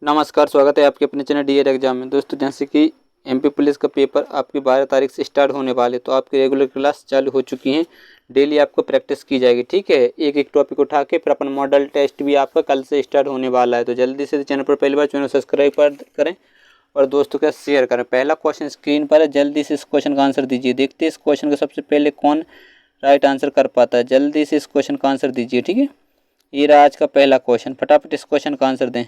नमस्कार, स्वागत है आपके अपने चैनल डीएड एग्जाम में। दोस्तों, जैसे कि एमपी पुलिस का पेपर आपकी 12 तारीख से स्टार्ट होने वाले, तो आपकी रेगुलर क्लास चालू हो चुकी हैं। डेली आपको प्रैक्टिस की जाएगी, ठीक है। एक एक टॉपिक उठा के फिर अपन मॉडल टेस्ट भी आपका कल से स्टार्ट होने वाला है। तो जल्दी से चैनल पर पहली बार चैनल सब्सक्राइब करें और दोस्तों के साथ शेयर करें। पहला क्वेश्चन स्क्रीन पर है, जल्दी से इस क्वेश्चन का आंसर दीजिए। देखते हैं इस क्वेश्चन का सबसे पहले कौन राइट आंसर कर पाता है। जल्दी से इस क्वेश्चन का आंसर दीजिए, ठीक है। ये रहा आज का पहला क्वेश्चन, फटाफट इस क्वेश्चन का आंसर दें।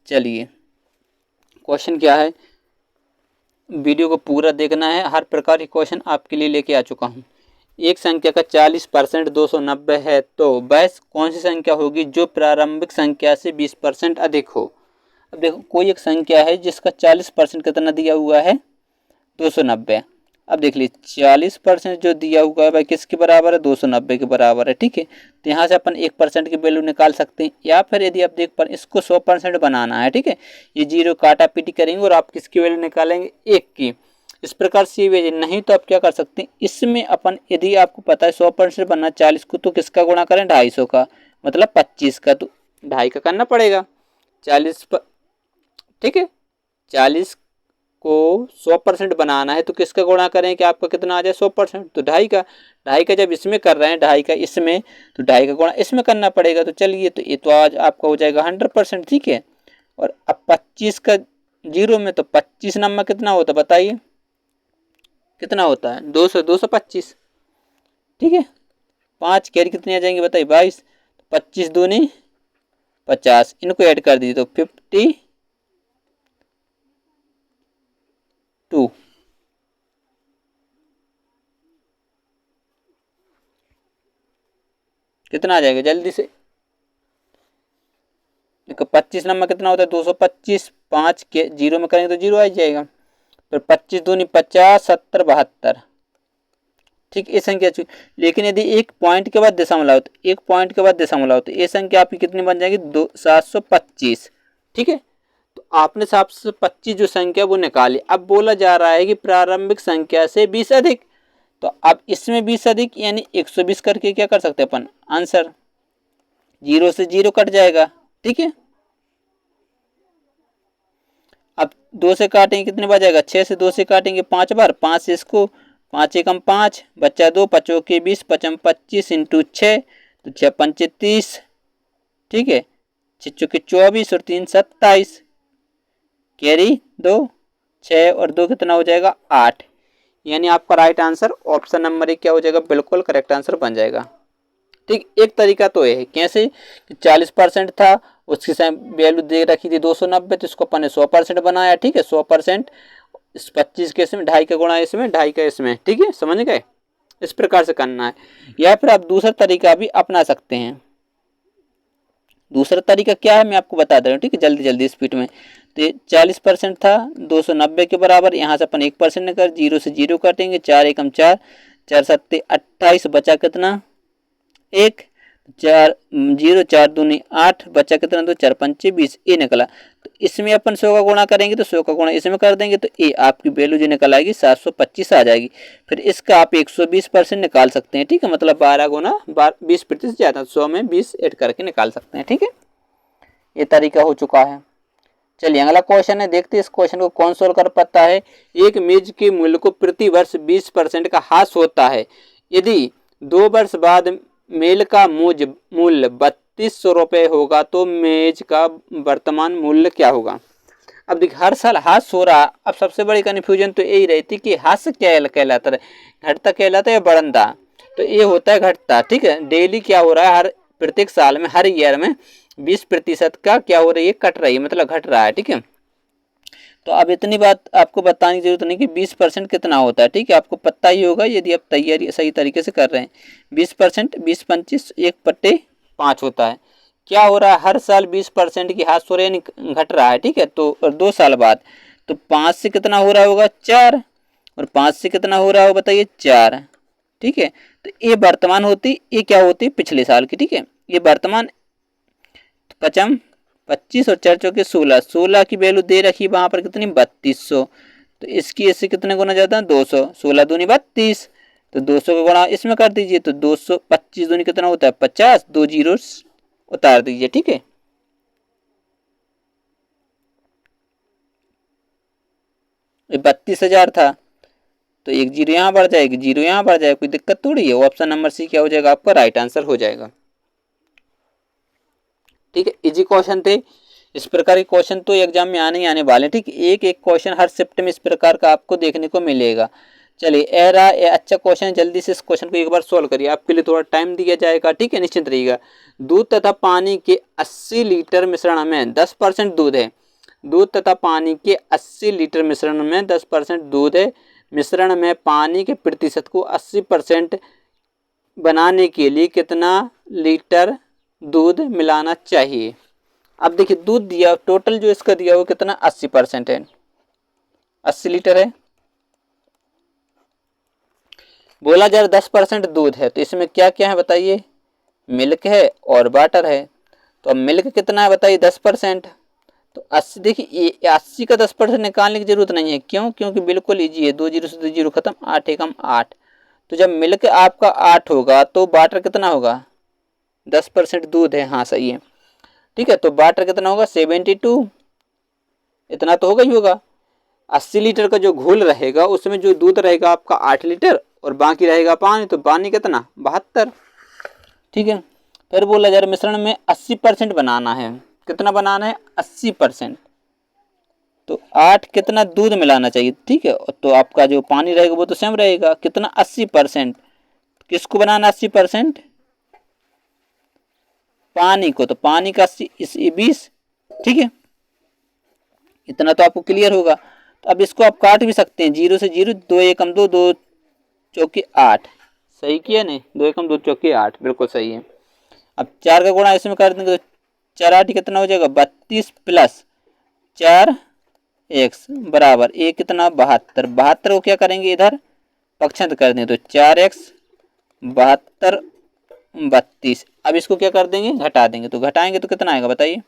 चलिए, क्वेश्चन क्या है, वीडियो को पूरा देखना है। हर प्रकार के क्वेश्चन आपके लिए लेके आ चुका हूँ। एक संख्या का 40% 290 है, तो वह कौन सी संख्या होगी जो प्रारंभिक संख्या से 20% अधिक हो। अब देखो, कोई एक संख्या है जिसका 40% कितना दिया हुआ है, 290। अब देख लीजिए, 40% जो दिया हुआ है वह किसके बराबर है, 290 के बराबर है, ठीक है। तो यहाँ से अपन 1% की वैल्यू निकाल सकते हैं, या फिर यदि आप देख पर इसको 100% बनाना है, ठीक है। ये जीरो काटा पीटी करेंगे और आप किसकी वैल्यू निकालेंगे, 1 की। इस प्रकार से ये नहीं तो आप क्या कर सकते हैं, इसमें अपन यदि आपको पता है 100% बनना 40 को, तो किसका गुणा करें, 250 का, मतलब 25 का, तो 2.5 का करना पड़ेगा 40 पर, ठीक है। 40 को 100% बनाना है तो किसका गुणा करें कि आपका कितना आ जाए, 100%, तो 2.5 का। 2.5 का जब इसमें कर रहे हैं, 2.5 का इसमें, तो 2.5 का गुणा इसमें करना पड़ेगा। तो चलिए, तो ये तो आज आपका हो जाएगा 100%, ठीक है। और अब 25 का जीरो में, तो 25 नंबर कितना होता है बताइए, कितना होता है, 225, ठीक है। 5 कैरी कितनी आ जाएंगे बताइए, 22। 25 दूनी 50, इनको ऐड कर दीजिए तो 52। कितना आ जाएगा जल्दी से, 25 नंबर कितना होता है, 225। 5 के जीरो में करेंगे तो जीरो आ जाएगा। फिर 25 दूनी 50, 70, 72, ठीक। ये संख्या चुकी, लेकिन यदि एक पॉइंट के बाद दशमलव, तो एक पॉइंट के बाद दशमलव, तो ये संख्या आपकी कितनी बन जाएगी, 725, ठीक है। तो आपने 725 जो संख्या वो निकाली। अब बोला जा रहा है कि प्रारंभिक संख्या से 20 अधिक, तो अब इसमें 20 अधिक यानी 120 करके क्या कर सकते हैं अपन, आंसर जीरो से जीरो कट जाएगा, ठीक है। अब 2 से काटेंगे कितने बार जाएगा, 6 से 2 से काटेंगे 5 बार, 5 से इसको, 5 एकम 5, बच्चा 2, 5 के 20, 5 25 इंटू 6, तो 6 पंचे 30, ठीक है। 6 चौके 24 और 3 27, कैरी 2, 6 और 2 कितना हो जाएगा, 8। यानी आपका राइट आंसर ऑप्शन नंबर 1 क्या हो जाएगा, बिल्कुल करेक्ट आंसर बन जाएगा, ठीक। एक तरीका तो है, कैसे, 40% था, उसकी वैल्यू दे रखी थी 290, तो इसको अपन ने 100% बनाया, ठीक है। 100% इस 25 के इसमें, 2.5 का गुणा इसमें, 2.5 का इसमें, ठीक है, समझ गए। इस प्रकार से करना है, या फिर आप दूसरा तरीका भी अपना सकते हैं। दूसरा तरीका क्या है मैं आपको बता दे रहा हूँ, ठीक है, जल्दी जल्दी स्पीड में। तो 40% था 290 के बराबर, यहाँ से अपन 1% निकाल, जीरो से जीरो काटेंगे, 4 एकम 4, 4 सत्ते 28, बचा कितना, 1, 4 जीरो, 4 दूनी 8, बचा कितना, 2, 4 पंचे 20, ए निकला। तो इसमें अपन 100 का गुणा करेंगे, तो 100 का गुणा इसमें कर देंगे, तो ए आपकी वैल्यू जो निकल आएगी 725 आ जाएगी। फिर इसका आप 120% निकाल सकते हैं, ठीक है, मतलब 12 गुना 20% ज़्यादा, 100 में 20 ऐड करके निकाल सकते हैं, ठीक है। ये तरीका हो चुका है। चलिए, अगला क्वेश्चन है, देखते हैं इस क्वेश्चन को कौन सोल्व कर पाता है। एक मेज के मूल्य को प्रति वर्ष 20% का ह्रास होता है, यदि 2 वर्ष बाद मेल का मूल्य 3200 रुपये होगा, तो मेज का वर्तमान मूल्य क्या होगा। अब देखिए, हर साल ह्रास हो रहा। अब सबसे बड़ी कन्फ्यूजन तो यही रहती कि ह्रास क्या कहलाता है, घटता कहलाता है या बढ़ता। तो ये होता है घटता, ठीक है। डेली क्या हो रहा है, हर प्रत्येक साल में, हर ईयर में 20% का क्या हो रही है, कट रही है, मतलब घट रहा है, ठीक है। तो अब इतनी बात आपको बताने की जरूरत नहीं कि 20% कितना होता है, ठीक है, आपको पता ही होगा यदि आप तैयारी सही तरीके से कर रहे हैं। 20%, 20 25, 1/5 होता है। क्या हो रहा है, हर साल 20% की ह्रास हो रही है, घट रहा है, ठीक है। तो 2 साल बाद, तो 5 से कितना हो रहा होगा, 4, और 5 से कितना हो रहा होगा बताइए, 4, ठीक है। तो ये वर्तमान होती, ये क्या होती, पिछले साल की, ठीक है। ये वर्तमान, पचम 25 और 4 चौके 16, 16 की वैल्यू दे रखी वहां पर कितनी, 3200, तो इसकी इससे कितने गुना जाता है, 200, 16 दूनी 32, तो 200 का गुणा इसमें कर दीजिए, तो 200 25 दूनी कितना होता है 50, 2 जीरो उतार दीजिए। ठीक है, ये 32,000 था, तो एक जीरो यहाँ बढ़ जाएगी, जीरो यहाँ बढ़ जाएगा, कोई दिक्कत थोड़ी है। ऑप्शन नंबर सी क्या हो जाएगा आपका राइट आंसर हो जाएगा। ठीक है, इजी क्वेश्चन थे। इस प्रकार के क्वेश्चन तो एग्जाम में आने ही आने वाले हैं। ठीक है, एक एक क्वेश्चन हर शिफ्ट में इस प्रकार का आपको देखने को मिलेगा। चलिए ये अच्छा क्वेश्चन है, जल्दी से इस क्वेश्चन को एक बार सोल्व करिए, आपके लिए थोड़ा टाइम दिया जाएगा। ठीक है, निश्चिंत रहिएगा। दूध तथा पानी के 80 लीटर मिश्रण में 10% दूध है। दूध तथा पानी के 80 लीटर मिश्रण में 10% दूध है। मिश्रण में पानी के प्रतिशत को 80% बनाने के लिए कितना लीटर दूध मिलाना चाहिए। अब देखिए दूध दिया, टोटल जो इसका दिया वो कितना 80% है, 80 लीटर है। बोला जा रहा 10% दूध है, तो इसमें क्या क्या है बताइए, मिल्क है और वाटर है। तो अब मिल्क कितना है बताइए 10%, तो 80, देखिए ये 80 का 10% निकालने की जरूरत नहीं है। क्यों? क्योंकि बिल्कुल ईजी है, 2 जीरो से 2 जीरो खत्म, 8 एकम 8। तो जब मिल्क आपका 8 होगा तो वाटर कितना होगा, 10% दूध है, हाँ सही है। ठीक है, तो वाटर कितना होगा 72, इतना तो होगा ही होगा। 80 लीटर का जो घोल रहेगा उसमें जो दूध रहेगा आपका 8 लीटर और बाकी रहेगा पानी, तो पानी कितना 72। ठीक है, फिर बोला जा रहा मिश्रण में 80% बनाना है, कितना बनाना है 80%, तो 8 कितना दूध मिलाना चाहिए। ठीक है, तो आपका जो पानी रहेगा वो तो सेम रहेगा, कितना 80%, किसको बनाना 80%, पानी को, तो पानी का 80 इस 20। ठीक है, इतना तो आपको क्लियर होगा। तो अब इसको आप काट भी सकते हैं, 0 से 0, 2 एकम 2, 2 चौके 8, सही किया नहीं, 2 एकम 2 चौके 8, बिल्कुल सही है। अब 4 का गुणा इसमें कर देंगे तो 4 8 कितना हो जाएगा 32 प्लस 4 एक्स बराबर एक कितना 72। 72 को क्या करेंगे इधर पक्षांतर कर दें, तो 4x 72 32। अब इसको क्या कर देंगे घटा देंगे, तो घटाएंगे तो कितना आएगा बताइए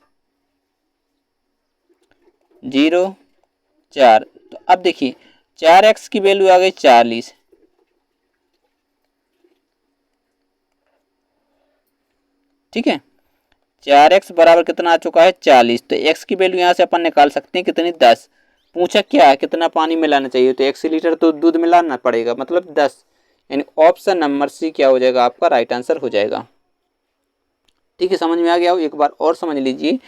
0 4। तो अब देखिए 4x की वैल्यू आ गई 40। ठीक है, 4x बराबर कितना आ चुका है 40, तो x की वैल्यू यहाँ से अपन निकाल सकते हैं कितनी 10। पूछा क्या है कितना पानी मिलाना चाहिए, तो 1 लीटर तो दूध मिलाना पड़ेगा, मतलब 10, यानी ऑप्शन नंबर सी क्या हो जाएगा आपका राइट आंसर हो जाएगा। ठीक है, समझ में आ गया हो, एक बार और समझ लीजिए।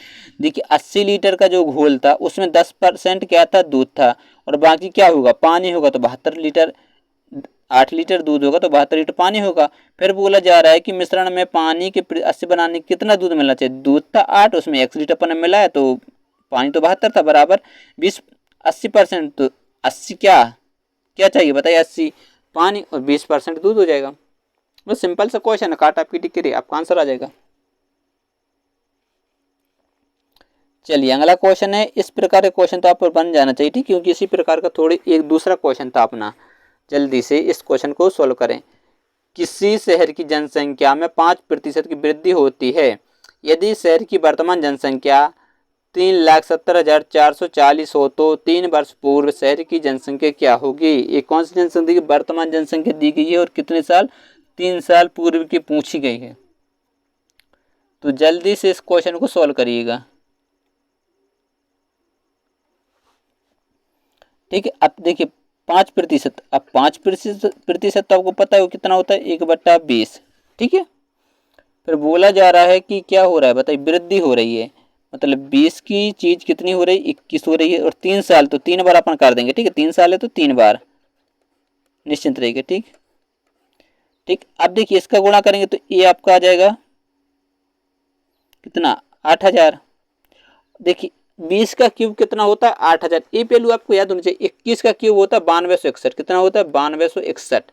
देखिए 80 लीटर का जो घोल था उसमें 10% क्या था दूध था और बाकी क्या होगा पानी होगा, तो 72 लीटर, 8 लीटर दूध होगा तो 72 लीटर पानी होगा। फिर बोला जा रहा है कि मिश्रण में पानी के 80 बनाने कितना दूध मिलना चाहिए, दूध था 8 उसमें 1 लीटर पानी मिला है, तो पानी तो 72 था, बराबर 20 80%, तो 80 क्या क्या चाहिए बताइए, 80 पानी और 20% दूध हो जाएगा। बस सिंपल सा क्वेश्चन है, काटा पीटी करिए आपका आंसर आ जाएगा। चलिए अगला क्वेश्चन है, इस प्रकार का क्वेश्चन तो आप पर बन जाना चाहिए ठीक, क्योंकि इसी प्रकार का थोड़ी एक दूसरा क्वेश्चन था अपना। जल्दी से इस क्वेश्चन को सोल्व करें। किसी शहर की जनसंख्या में 5% की वृद्धि होती है यदि शहर की वर्तमान जनसंख्या 3,70,440 हो तो 3 वर्ष पूर्व शहर की जनसंख्या क्या होगी। ये कौन सी जनसंख्या की वर्तमान जनसंख्या दी गई है और कितने साल, 3 साल पूर्व की पूछी गई है। तो जल्दी से इस क्वेश्चन को सोल्व करिएगा। ठीक है, अब देखिए 5%, अब 5% तो आपको पता है कितना होता है 1/20। ठीक है, फिर बोला जा रहा है कि क्या हो रहा है बताइए, वृद्धि हो रही है, मतलब 20 की चीज कितनी हो रही है 21 हो रही है, और 3 साल तो 3 बार अपन कर देंगे। ठीक है, 3 साल है तो 3 बार निश्चिंत रहेगा। ठीक ठीक, अब देखिए इसका गुणा करेंगे तो ये आपका आ जाएगा कितना 8000। देखिए 20 का क्यूब कितना होता है 8000, ये पहलू आपको याद होना चाहिए। 21 का क्यूब होता है 9261, कितना होता है 9261।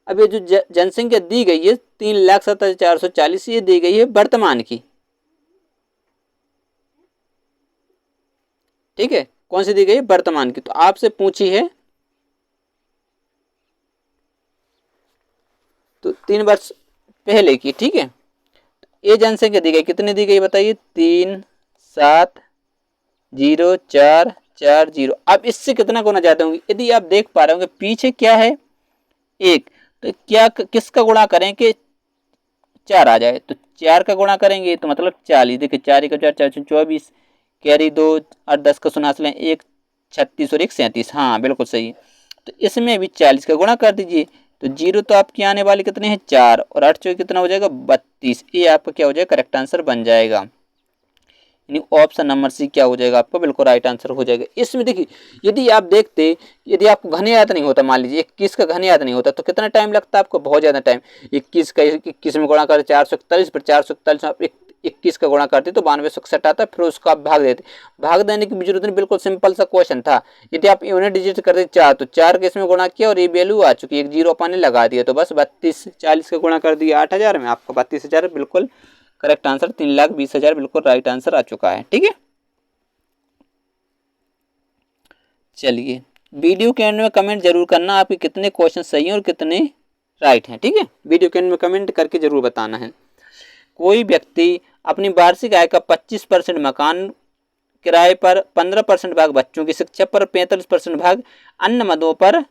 अब ये जो जनसंख्या दी गई है 3,70,440 ये दी गई है वर्तमान की। ठीक है, कौन सी दी गई है वर्तमान की, तो आपसे पूछी है तो 3 वर्ष पहले की। ठीक है, ये जनसंख्या दी गई कितनी दी गई बताइए 3,7,0,4,4,0। अब इससे कितना गुना ज्यादा होंगे, यदि आप देख पा रहे होंगे पीछे क्या है 1, तो क्या किसका गुणा करें कि 4 आ जाए, तो 4 का गुणा करेंगे तो मतलब 40। देखिए 4 का 4 4 24, कैरी 2 और 10 का शून्य हासिल है 1 36 और 1 37। हाँ बिल्कुल सही। तो इसमें भी 40 का गुणा कर दीजिए, तो जीरो तो आपके आने वाले कितने हैं 4, और 8 चौके कितना हो जाएगा 32। ये आपका क्या हो जाएगा करेक्ट आंसर बन जाएगा। यानी ऑप्शन नंबर सी क्या हो जाएगा आपका बिल्कुल राइट आंसर हो जाएगा। इसमें देखिए यदि आप देखते, यदि आपको घन याद नहीं होता, मान लीजिए 21 का घन याद नहीं होता तो कितना टाइम लगता है आपको, बहुत ज़्यादा टाइम। 21 का 21 में गुणा कर 441, फिर 441 में आप 21 का गुणा करते तो 9261 आता, फिर उसको आप भाग देते। भाग देने की जरूरत नहीं, बिल्कुल सिंपल सा क्वेश्चन था। यदि आप यूनिट डिजिट करते 4 तो 4 के इसमें गुणा किया और ये वैल्यू आ चुकी है, एक जीरो अपन ने लगा दिया, तो बस 32 40 का गुणा कर दिया 8000 में, आपका 32,000 बिल्कुल करेक्ट आंसर, 3,20,000 बिल्कुल राइट आंसर आ चुका है। ठीक है, चलिए वीडियो के एंड में कमेंट जरूर करना आपके कितने क्वेश्चन सही हैं और कितने राइट हैं। ठीक है, वीडियो के एंड में कमेंट करके जरूर बताना है। कोई व्यक्ति अपनी वार्षिक आय का 25% मकान किराए पर, 15% भाग बच्चों की शिक्षा पर, 45% भाग अन्य मदों पर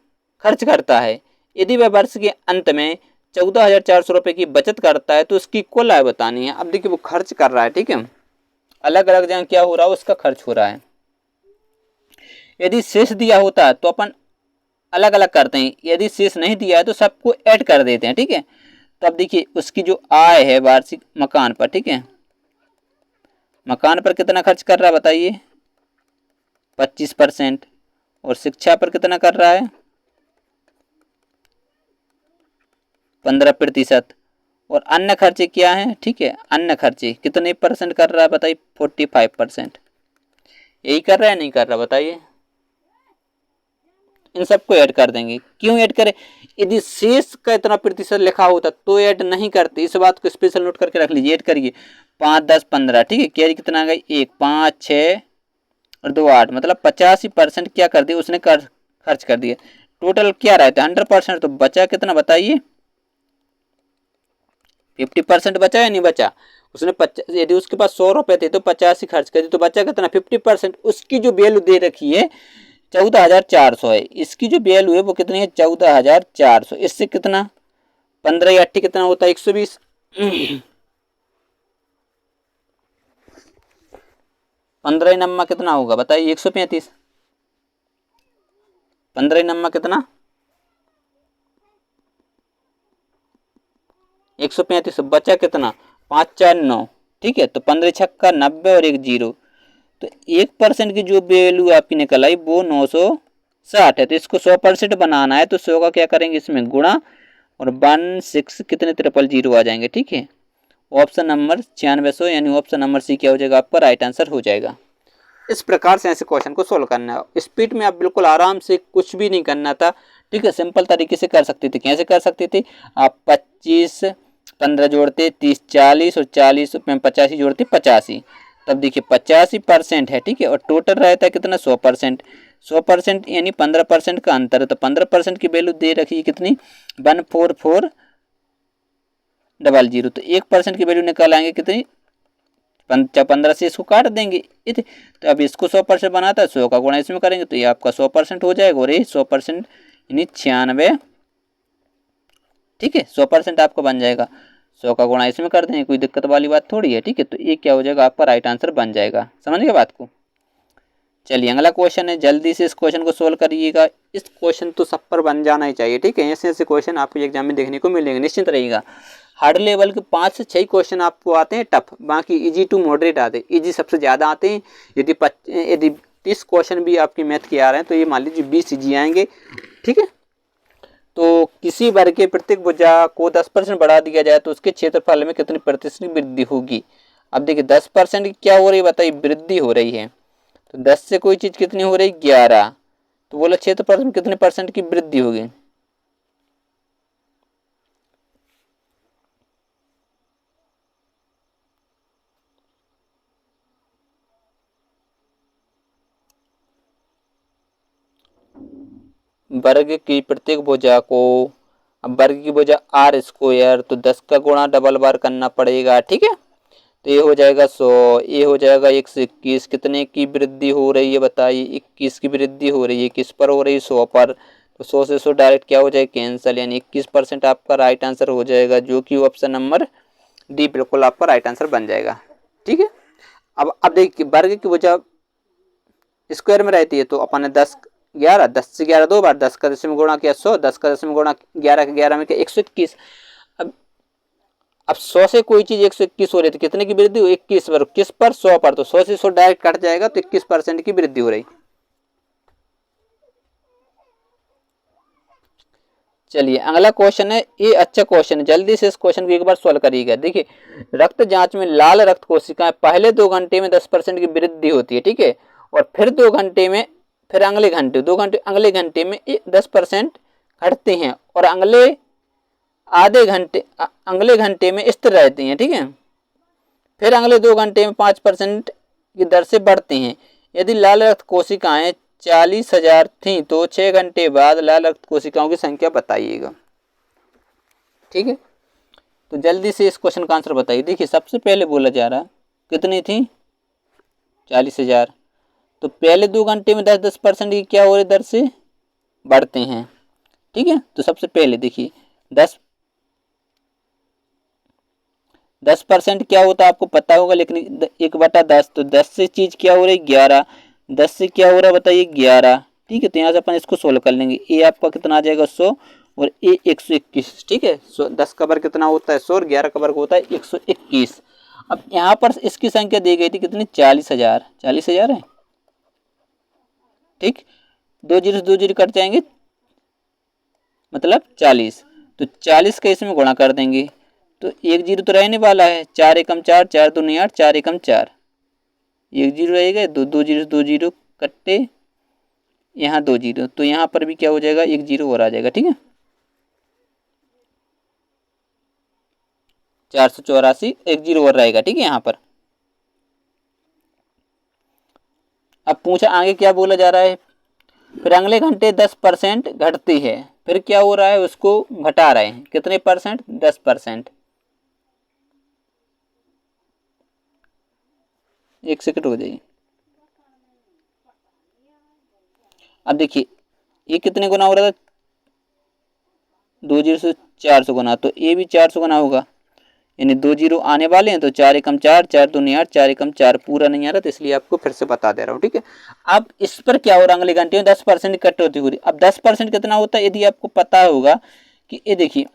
खर्च करता है। यदि वह वर्ष के अंत में 14,400 रुपये की बचत करता है तो उसकी कुल आय बतानी है। अब देखिए वो खर्च कर रहा है, ठीक है, अलग अलग जगह क्या हो रहा है उसका खर्च हो रहा है। यदि शेष दिया होता है तो अपन अलग अलग करते हैं, यदि शेष नहीं दिया है तो सबको ऐड कर देते हैं। ठीक है, तो अब देखिए उसकी जो आय है वार्षिक मकान पर, ठीक है, मकान पर कितना खर्च कर रहा है बताइए 25%, और शिक्षा पर कितना कर रहा है 15%, और अन्य खर्चे क्या हैं, ठीक है, अन्य खर्चे कितने परसेंट कर रहा है बताइए 45%। यही कर रहा है नहीं कर रहा बताइए, इन सबको ऐड कर देंगे। क्यों ऐड करें, यदि शेष का इतना प्रतिशत लिखा होता तो ऐड नहीं करते, इस बात को स्पेशल नोट करके रख लीजिए। ऐड करिए 5 10 15, ठीक है, कैरी कितना आ गई 1 5 6 और 2 8, मतलब 85% क्या कर दिया उसने खर्च कर दिया। टोटल क्या रहता है 100%, तो बचा कितना बताइए 50% बचा या नहीं बचा। उसने यदि उसके पास 100 रुपए थे तो 85 खर्च कर दिए, तो बचा कितना 50%। उसकी जो वैल्यू दे रखी है 14,400 है, इसकी जो वैल्यू है वो कितनी है 14,400। इससे कितना 15 या 80 कितना होता है 120, 15 नम्मा कितना होगा बताइए 135, 15 नम्मा कितना 135, बचा कितना 5 4 9, ठीक है, तो 15 छक्का 90 और 1 जीरो, तो 1% की जो वैल्यू आपकी निकल आई वो 960 है। तो इसको 100% बनाना है तो 100 का क्या करेंगे इसमें गुणा, और 16 कितने 000 आ जाएंगे। ठीक है, ऑप्शन नंबर 9600 यानी ऑप्शन नंबर सी क्या हो जाएगा आपका राइट आंसर हो जाएगा। इस प्रकार से ऐसे क्वेश्चन को सोल्व करना है। स्पीड में आप बिल्कुल आराम से कुछ भी नहीं करना था, ठीक है, सिंपल तरीके से कर सकते थे। कैसे कर सकते थे, आप 25 15 जोड़ते 30 40 और 40 में 85 जोड़ते 85, तब देखिए 85% है, ठीक है, और टोटल रहता है कितना 100%। 100% यानी 15% का अंतर है, तो 15% की वैल्यू दे रखी है कितनी 14400, तो 1% की वैल्यू निकाल आएंगे कितनी 15 से इसको काट देंगे। तो अब इसको 100% बनाता है, 100 का गुणा इसमें करेंगे तो ये आपका 100% हो जाएगा, और ये 100% यानी 96, ठीक है, 100% आपका बन जाएगा। 100 का गुणा इसमें कर देंगे, कोई दिक्कत वाली बात थोड़ी है। ठीक है, तो ये क्या हो जाएगा आपका राइट आंसर बन जाएगा। समझ गए बात को। चलिए अगला क्वेश्चन है, जल्दी से इस क्वेश्चन को सोल्व करिएगा। इस क्वेश्चन तो सब पर बन जाना ही चाहिए, ठीक है, ऐसे ऐसे क्वेश्चन आपको एग्जाम में देखने को मिलेंगे, निश्चिंत रहिएगा। हार्ड लेवल के 5 से 6 क्वेश्चन आपको आते हैं टफ, बाकी इजी टू मॉडरेट आते हैं। इजी सबसे ज़्यादा आते हैं, यदि 30 क्वेश्चन भी आपके मैथ के आ रहे हैं तो ये मान लीजिए 20 इजी आएंगे। ठीक है, तो किसी वर्ग के प्रत्येक भुजा को 10% बढ़ा दिया जाए तो उसके क्षेत्रफल में कितनी प्रतिशत की वृद्धि होगी। अब देखिए 10% की क्या हो रही है बताइए, वृद्धि हो रही है, तो 10 से कोई चीज़ कितनी हो रही 11, तो बोला क्षेत्रफल में कितने परसेंट की वृद्धि होगी। वर्ग की प्रत्येक भुजा को, अब वर्ग की भुजा आर स्क्वायर, तो 10 का गुणा डबल बार करना पड़ेगा। ठीक है, तो ये हो जाएगा 100, ये हो जाएगा 121, कितने की वृद्धि हो रही है बताइए 21 की वृद्धि हो रही है, किस पर हो रही है 100 पर, तो 100 से 100 डायरेक्ट क्या हो जाएगा, कैंसिल, यानी 21% आपका राइट आंसर हो जाएगा, जो कि ऑप्शन नंबर डी बिल्कुल आपका राइट आंसर बन जाएगा। ठीक है, अब देखिए वर्ग की वजह स्क्वायर में रहती है, तो अपन ने 10 11 10 से 11 दो बार, 10 का दशमलव गुणा किया 100, 10 का दशमलव गुणा 11 का 11 में क्या 121। अब 100 से कोई चीज 121 हो रही है तो कितने की वृद्धि हुई, 21 पर, किस पर, 100 पर, तो 100 से 100 डायरेक्ट कट जाएगा, तो 21% की वृद्धि हो रही। चलिए अगला क्वेश्चन है, ये अच्छा क्वेश्चन है, जल्दी से इस क्वेश्चन को एक बार सॉल्व करिएगा। देखिए रक्त जांच में लाल रक्त कोशिकाएं पहले 2 घंटे में 10% की वृद्धि होती है, ठीक है, और फिर 2 घंटे में, फिर अगले घंटे 2 घंटे अगले घंटे में 10% घटते हैं, और अगले घंटे में स्थिर रहती हैं, ठीक है, फिर अगले 2 घंटे में 5% की दर से बढ़ते हैं। यदि लाल रक्त कोशिकाएं 40,000 थी तो 6 घंटे बाद लाल रक्त कोशिकाओं की संख्या बताइएगा। ठीक है, तो जल्दी से इस क्वेश्चन का आंसर बताइए। देखिए सबसे पहले बोला जा रहा कितनी थी, 40,000, तो पहले 2 घंटे में 10% की क्या हो रही दर से बढ़ते हैं। ठीक है, तो सबसे पहले देखिए 10% क्या होता है आपको पता होगा, लेकिन 1/10, तो 10 से चीज क्या हो रही 11, 10 से क्या हो रहा है बताइए 11। ठीक है, तो यहाँ से अपन इसको सोल्व कर लेंगे। ए आपका कितना आ जाएगा 100 और ए 121। ठीक है, 10 का वर्ग कितना होता है 100 और 11 का वर्ग होता है 121। अब यहाँ पर इसकी संख्या दी गई थी कितनी, 40,000, 40,000 है। ठीक, 2 जीरो से 2 जीरो कट जाएंगे, मतलब 40, तो 40 का इसमें गुणा कर देंगे, तो 1 जीरो तो रहने वाला है, 4 एकम 4, 4 दूनी 8, 4 एकम 4, 1 जीरो रहेगा, 2 जीरो से 2 जीरो कट्टे, यहाँ 2 जीरो, तो यहाँ पर भी क्या हो जाएगा 1 जीरो और आ जाएगा। ठीक है, 484, 1 जीरो और रहेगा। ठीक है, यहाँ पर अब पूछा आगे क्या बोला जा रहा है, फिर अगले घंटे 10% घटती है, फिर क्या हो रहा है उसको घटा रहे हैं, कितने परसेंट, 10%। एक सेकंड हो जाइए। अब देखिए ये कितने गुना हो रहा था, 2 जीरो से 400 गुना, तो ये भी 400 गुना होगा, यानी 2 जीरो आने वाले हैं, तो 4 एकम 4, 4 दूनी 8, 4 एकम 4 पूरा नहीं आ रहा, तो इसलिए आपको फिर से बता दे रहा हूँ। ठीक है, अब इस पर क्या हो रहा है, अगले घंटे में 10% कटौती हो रही। अब 10% कितना होता है, यदि आपको पता होगा कि ये देखिए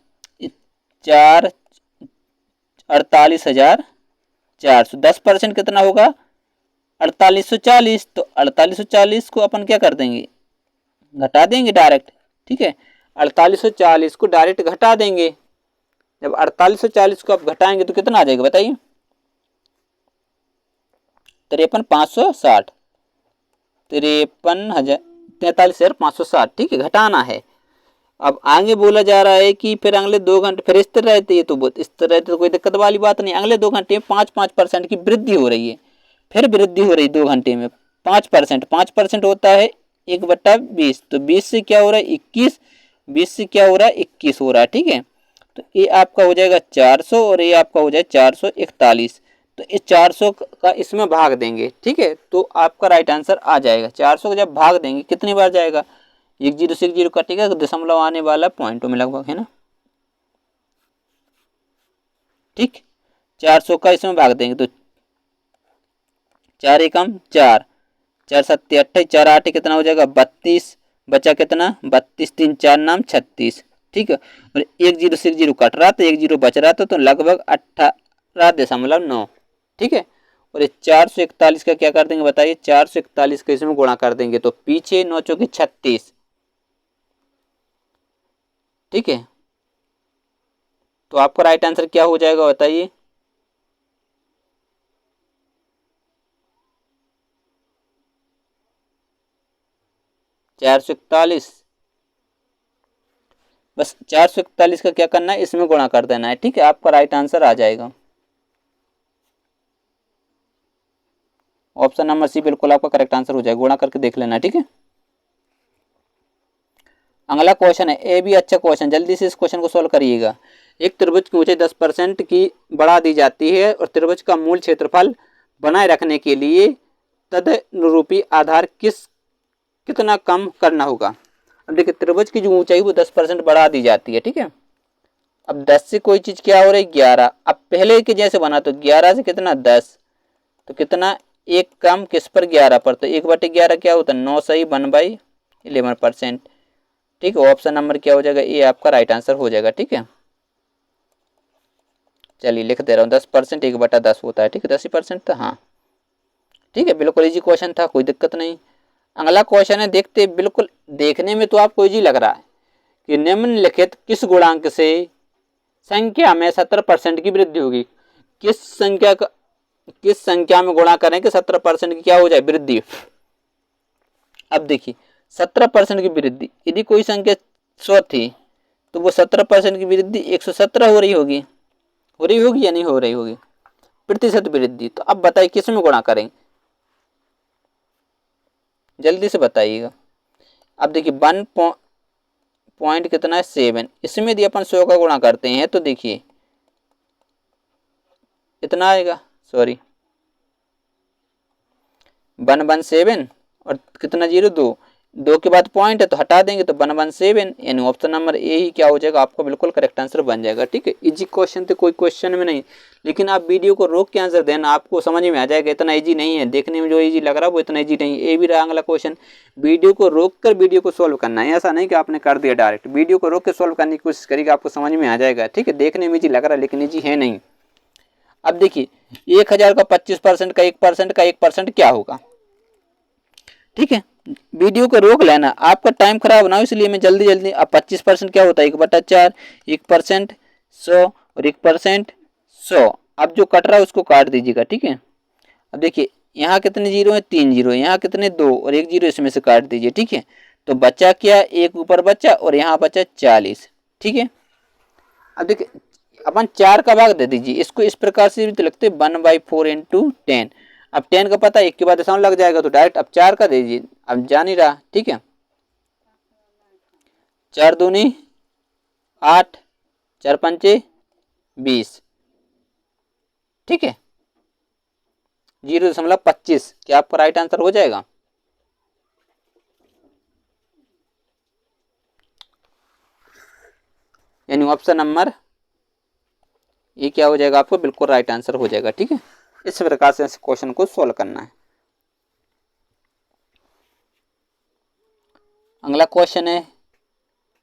48,400, 10% कितना होगा 4840, तो 4840 को अपन क्या कर देंगे, घटा देंगे डायरेक्ट। ठीक है, 4840 को डायरेक्ट घटा देंगे, जब 4840 को आप घटाएंगे तो कितना आ जाएगा बताइए, 53,560, 43,560। ठीक है, घटाना है। अब आगे बोला जा रहा है कि फिर अगले 2 घंटे फिर स्थिर रहती है, तो स्थिर रहती तो कोई दिक्कत वाली बात नहीं, अगले 2 घंटे में 5% की वृद्धि हो रही है, फिर वृद्धि हो रही 2 घंटे में 5%, 5% होता है 1/20, तो 20 से क्या हो रहा है 21, 20 से क्या हो रहा है 21 हो रहा है। ठीक है, तो ये आपका हो जाएगा 400 और ये आपका हो जाए 441, तो इस 400 का इसमें भाग देंगे। ठीक है, तो आपका राइट आंसर आ जाएगा। 400 का जब भाग देंगे कितनी बार जाएगा, 1 जीरो से 1 जीरो कटेगा, तो दशमलव आने वाला पॉइंटों में लगभग, है ना। ठीक, 400 का इसमें भाग देंगे, तो 4 एकम 4, 4 सत्ते 28, 4 8 कितना हो जाएगा 32, बचा कितना 32, 3 4 नाम 36। ठीक है, और 1 जीरो से 1 जीरो कट रहा था, 1 जीरो बच रहा था, तो लगभग 18.9। ठीक है, और ये 441 का क्या कर देंगे बताइए, 441 का इसमें गुणा कर देंगे, तो पीछे 9 चौके 36। ठीक है, तो आपका राइट आंसर क्या हो जाएगा बताइए, चार सौ इकतालीस। बस 441 का क्या करना है, इसमें गुणा कर देना है। ठीक है, आपका राइट आंसर आ जाएगा, ऑप्शन नंबर सी बिल्कुल आपका करेक्ट आंसर हो जाएगा, गुणा करके देख लेना। ठीक है, अगला क्वेश्चन है, ए भी अच्छा क्वेश्चन, जल्दी से इस क्वेश्चन को सोल्व करिएगा। एक त्रिभुज की ऊंचाई 10% की बढ़ा दी जाती है और त्रिभुज का मूल क्षेत्रफल बनाए रखने के लिए तदनुरूपी आधार कितना कम करना होगा। अब देखिए त्रिभुज की जो ऊंचाई वो 10% बढ़ा दी जाती है, ठीक है। अब 10 से कोई चीज क्या हो रही है 11, अब पहले के जैसे बना तो 11 से कितना 10, तो कितना एक कम किस पर 11 पर, तो 1/11 क्या होता है 9 सही 1/11%, ठीक है। ऑप्शन नंबर क्या हो जाएगा ये आपका राइट आंसर हो जाएगा, ठीक है। चलिए लिख दे रहा हूँ 10% 1/10 होता है, ठीक है 10% था, हाँ ठीक है। बिल्कुल इजी क्वेश्चन था, कोई दिक्कत नहीं। अगला क्वेश्चन है, देखते बिल्कुल देखने में तो आपको इजी लग रहा है कि निम्नलिखित किस गुणांक से संख्या में 70% की वृद्धि होगी। किस संख्या में गुणा करें कि 70% की क्या हो जाए वृद्धि। अब देखिए 17% की वृद्धि, यदि कोई संख्या 100 थी तो वो 17% की वृद्धि 117 हो रही होगी, या नहीं हो रही होगी, प्रतिशत वृद्धि। तो अब बताइए किस में गुणा करें, जल्दी से बताइएगा। अब देखिए 1 पॉइंट कितना है 7, इसमें यदि अपन 100 का गुणा करते हैं तो देखिए इतना आएगा, सॉरी 117 और कितना 0 2 के बाद पॉइंट है तो हटा देंगे तो 117, यानी ऑप्शन नंबर ए ही क्या हो जाएगा आपका बिल्कुल करेक्ट आंसर बन जाएगा, ठीक है। इजी क्वेश्चन तो कोई क्वेश्चन में नहीं, लेकिन आप वीडियो को रोक के आंसर देना, आपको समझ में आ जाएगा। इतना इजी नहीं है, देखने में जो इजी लग रहा है वो इतना इजी नहीं है। ये भी रहा अगला क्वेश्चन, वीडियो को रोक कर वीडियो को सॉल्व करना है, ऐसा नहीं कि आपने कर दिया डायरेक्ट, वीडियो को रोक के सॉल्व करने की कोशिश करिएगा, आपको समझ में आ जाएगा, ठीक है। देखने में इजी लग रहा है लेकिन इजी है नहीं। अब देखिए 1000 का 25% का 1% का 1% क्या होगा, ठीक है। वीडियो को रोक लेना, आपका टाइम खराब ना हो इसलिए मैं जल्दी जल्दी। अब 25% क्या होता है 1/4, 1% 100 और 1% 100। अब जो कट रहा है उसको काट दीजिएगा, ठीक है। अब देखिए यहाँ कितने जीरो है 3 जीरो, यहाँ कितने 2 और 1 जीरो, इसमें से काट दीजिए, ठीक है। तो बचा क्या, एक ऊपर बचा और यहाँ बचा 40, ठीक है। अब देखिए अपन 4 का भाग दे दीजिए, इसको इस प्रकार से भी तो लिखते 1/4 × 10। अब 10 का पता 1 के बाद दशमलव लग जाएगा तो डायरेक्ट अब 4 का दे दीजिए, अब जा नहीं रहा, ठीक है। 4 दूनी 8, 4 पंचे 20, ठीक है। 0.25 क्या आपका राइट आंसर हो जाएगा। यानी ऑप्शन नंबर ये क्या हो जाएगा आपको बिल्कुल राइट आंसर हो जाएगा, ठीक है। इस प्रकार से इस क्वेश्चन को सोल्व करना है। अगला क्वेश्चन है,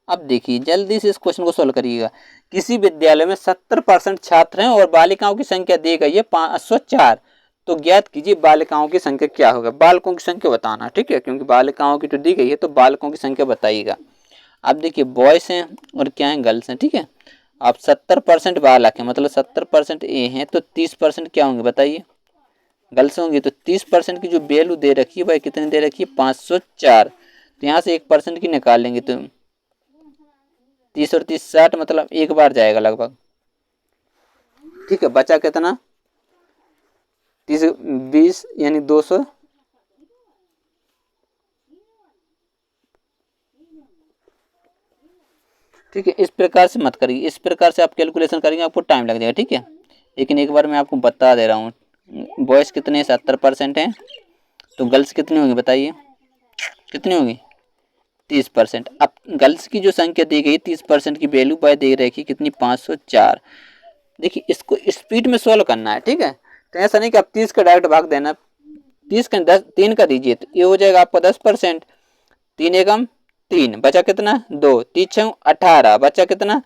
अब देखिए जल्दी से इस क्वेश्चन को सोल्व करिएगा। किसी विद्यालय में 70% छात्र हैं और बालिकाओं की संख्या दी गई है 504, तो ज्ञात कीजिए बालिकाओं की संख्या क्या होगा। बालकों की संख्या बताना, ठीक है, क्योंकि बालिकाओं की तो दी गई है तो बालकों की संख्या बताइएगा। अब देखिए बॉयज हैं और क्या है गर्ल्स हैं, ठीक है। आप 70% बालक है मतलब 70% ए हैं तो 30% क्या होंगे बताइए, गर्ल्स होंगी। तो 30% की जो वैल्यू दे रखी है वह कितनी दे रखी है 504, तो यहाँ से 1% की निकाल लेंगे तो 30 और 30 60 मतलब एक बार जाएगा लगभग, ठीक है। बचा कितना 30 20 यानी 200, ठीक है। इस प्रकार से मत करिए, इस प्रकार से आप कैलकुलेशन करेंगे आपको टाइम लग जाएगा, ठीक है। लेकिन एक बार मैं आपको बता दे रहा हूँ, बॉयज़ कितने 70% हैं तो गर्ल्स कितनी होंगी बताइए, कितनी होंगी 30%। अब गर्ल्स की जो संख्या दी गई 30% की वैल्यू बाय दे रखी कितनी 504। देखिए इसको स्पीड में सॉल्व करना है, ठीक है। तो ऐसा नहीं कि आप 30 का डायरेक्ट भाग देना, 30 का 10 3 का दीजिए तो ये हो जाएगा आपका 10%। 3 एकम 3 बचा कितना 2, 3 6 18 बचा कितना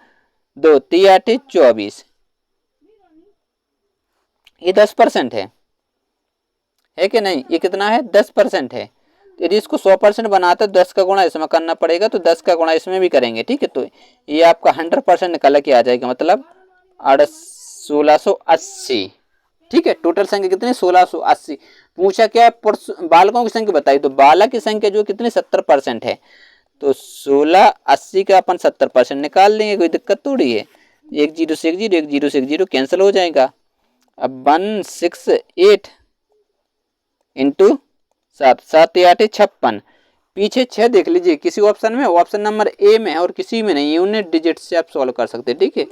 2, 3 8 24, ये 10% है कि नहीं, ये कितना है 10% है। तो यदि इसको 100% बनाते 10 का गुणा इसमें करना पड़ेगा तो 10 का गुणा इसमें भी करेंगे, ठीक है। तो ये आपका 100% निकल के आ जाएगा, मतलब 1680, ठीक है। टोटल संख्या कितनी 1680। पूछा क्या है बालकों की संख्या बताई, तो बालक की संख्या जो कितनी 70% है, तो 1680 का अपन 70% निकाल लेंगे, कोई दिक्कत थोड़ी है। 1 0 से 1 0, 1 0 से 1 0 कैंसिल हो जाएगा। अब 168 इंटू 7, 7 8 56, पीछे 6 देख लीजिए किसी ऑप्शन में, ऑप्शन नंबर ए में है और किसी में नहीं, यूनिट डिजिट से आप सॉल्व कर सकते हैं, ठीक है।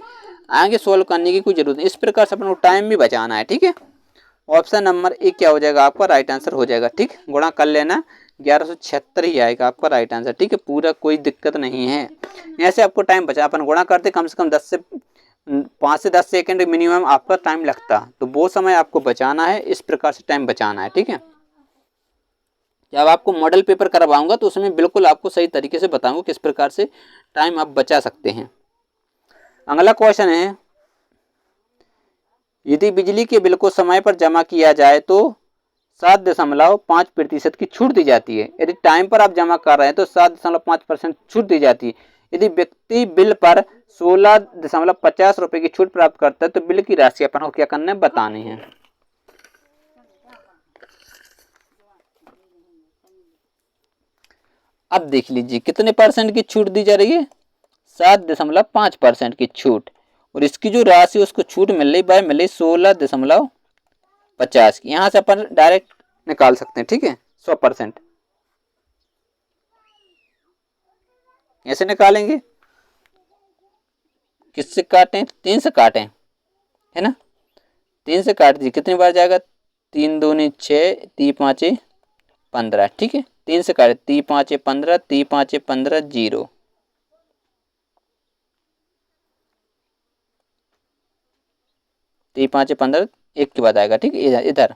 आगे सॉल्व करने की कोई जरूरत नहीं, इस प्रकार से अपन को टाइम भी बचाना है, ठीक है। ऑप्शन नंबर ए क्या हो जाएगा आपका राइट आंसर हो जाएगा, ठीक। गुणा कर लेना 1176 ही आएगा आपका राइट आंसर। ठीक है, पूरा कोई दिक्कत नहीं है। ऐसे आपको टाइम बचा, अपन गुणा करते कम से कम 5 से 10 सेकंड मिनिमम आपका टाइम लगता, तो वो समय आपको बचाना है, इस प्रकार से टाइम बचाना है। ठीक है, जब आपको मॉडल पेपर करवाऊंगा तो उसमें बिल्कुल आपको सही तरीके से बताऊंगा किस प्रकार से टाइम आप बचा सकते हैं। अगला क्वेश्चन है, यदि बिजली के बिल को समय पर जमा किया जाए तो 7.5% की छूट दी जाती है। यदि टाइम पर आप जमा कर रहे हैं तो 7.5% छूट दी जाती है। यदि व्यक्ति बिल पर 16.50 रुपए की छूट प्राप्त करता है तो बिल की राशि अपन को क्या करना है, बतानी है। अब देख लीजिए कितने परसेंट की छूट दी जा रही है, 7.5% की छूट, और इसकी जो राशि उसको छूट मिल रही मिल रही 16.50 की। यहां से अपन डायरेक्ट निकाल सकते हैं। ठीक है, 100% ऐसे निकालेंगे, किससे काटें, 3 से काटें, है ना, 3 से काट दीजिए, कितनी बार जाएगा, 3 दूनी 6, 3 5 15। ठीक है, 3 से काटे, 3 5 15, 3 5 15, 0, 3 5 15, 1 के बाद आएगा। ठीक है, इधर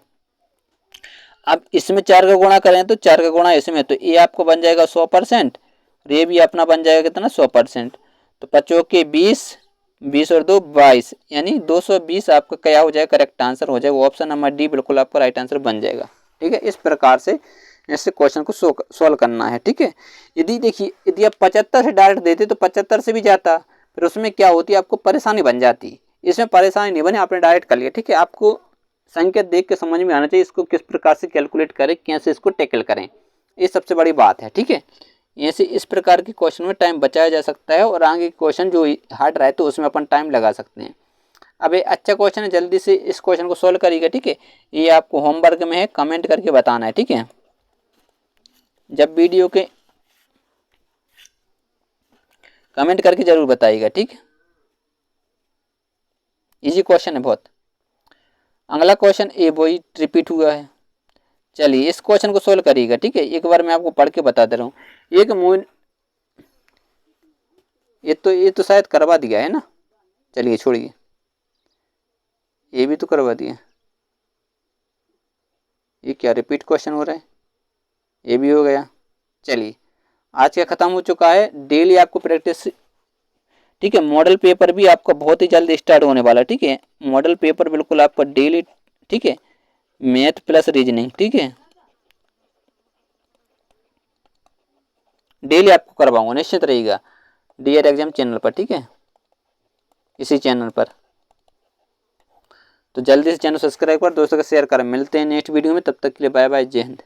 अब इसमें 4 का गुणा करें तो 4 का गुणा इसमें, तो ये आपको बन जाएगा 100%, और ये भी अपना बन जाएगा कितना, 100%। तो 5 के 20, 20 और 2 22, यानी 220 आपका क्या हो जाएगा, करेक्ट आंसर हो जाएगा। ऑप्शन नंबर डी बिल्कुल आपका राइट आंसर बन जाएगा। ठीक है, इस प्रकार से ऐसे क्वेश्चन को सोल्व करना है। ठीक है, यदि देखिए यदि आप 75 से डायरेक्ट देते तो 75 से भी जाता, फिर उसमें क्या होती, आपको परेशानी बन जाती। इसमें परेशानी नहीं बनी, आपने डायरेक्ट कर लिया। ठीक है, आपको संकेत देख के समझ में आना चाहिए इसको किस प्रकार से कैलकुलेट करें, कैसे इसको टैकल करें, ये सबसे बड़ी बात है। ठीक है, ऐसे इस प्रकार के क्वेश्चन में टाइम बचाया जा सकता है, और आगे क्वेश्चन जो हार्ड रहे तो उसमें अपन टाइम लगा सकते हैं। अब ये अच्छा क्वेश्चन है, जल्दी से इस क्वेश्चन को सोल्व करिएगा। ठीक है, ये आपको होमवर्क में है, कमेंट करके बताना है। ठीक है, जब वीडियो के कमेंट करके जरूर बताइएगा। ठीक है, इजी क्वेश्चन है बहुत। अगला क्वेश्चन ये वही रिपीट हुआ है, चलिए इस क्वेश्चन को सोल्व करिएगा। ठीक है, एक बार मैं आपको पढ़ के बता दे रहा हूँ। एक मून, ये तो शायद करवा दिया है ना, चलिए छोड़िए, ये भी तो करवा दिया, ये क्या रिपीट क्वेश्चन हो रहा है, ये भी हो गया। चलिए आज का खत्म हो चुका है, डेली आपको प्रैक्टिस। ठीक है, मॉडल पेपर भी आपका बहुत ही जल्द स्टार्ट होने वाला है। ठीक है, मॉडल पेपर बिल्कुल आपका डेली, ठीक है, मैथ प्लस रीजनिंग, ठीक है, डेली आपको करवाऊंगा, निश्चित रहिएगा, डीआर एग्जाम चैनल पर। ठीक है, इसी चैनल पर, तो जल्दी से चैनल सब्सक्राइब कर दोस्तों का शेयर कर। मिलते हैं नेक्स्ट वीडियो में, तब तक के लिए बाय बाय, जय हिंद।